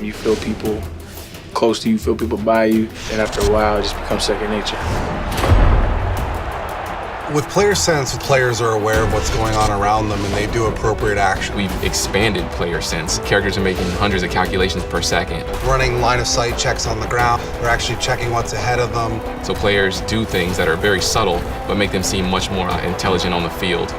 You feel people close to you, feel people by you, and after a while, it just becomes second nature. With player sense, players are aware of what's going on around them and they do appropriate action. We've expanded player sense. Characters are making hundreds of calculations per second. Running line of sight checks on the ground. They're actually checking what's ahead of them. So players do things that are very subtle, but make them seem much more intelligent on the field.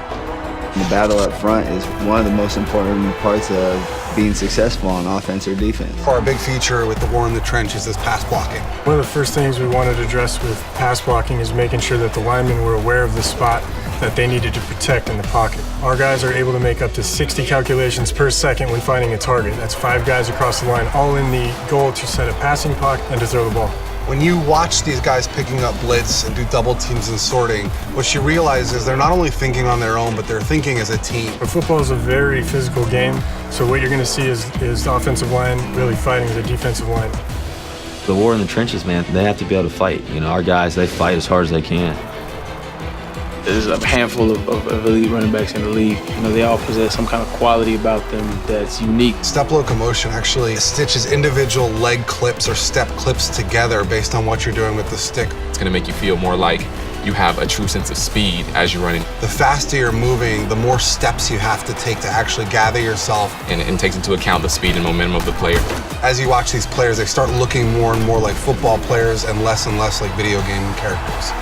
The battle up front is one of the most important parts of being successful on offense or defense. Our big feature with the war in the trenches is pass blocking. One of the first things we wanted to address with pass blocking is making sure that the linemen were aware of the spot that they needed to protect in the pocket. Our guys are able to make up to 60 calculations per second when finding a target. That's 5 guys across the line, all in the goal to set a passing pocket and to throw the ball. When you watch these guys picking up blitz and do double teams and sorting, what you realize is they're not only thinking on their own, but they're thinking as a team. But football is a very physical game, so what you're going to see is the offensive line really fighting the defensive line. The war in the trenches, man, they have to be able to fight. You know, our guys, they fight as hard as they can. There's a handful of elite running backs in the league. You know, they all possess some kind of quality about them that's unique. Step locomotion actually stitches individual leg clips or step clips together based on what you're doing with the stick. It's going to make you feel more like you have a true sense of speed as you're running. The faster you're moving, the more steps you have to take to actually gather yourself. And it takes into account the speed and momentum of the player. As you watch these players, they start looking more and more like football players and less like video game characters.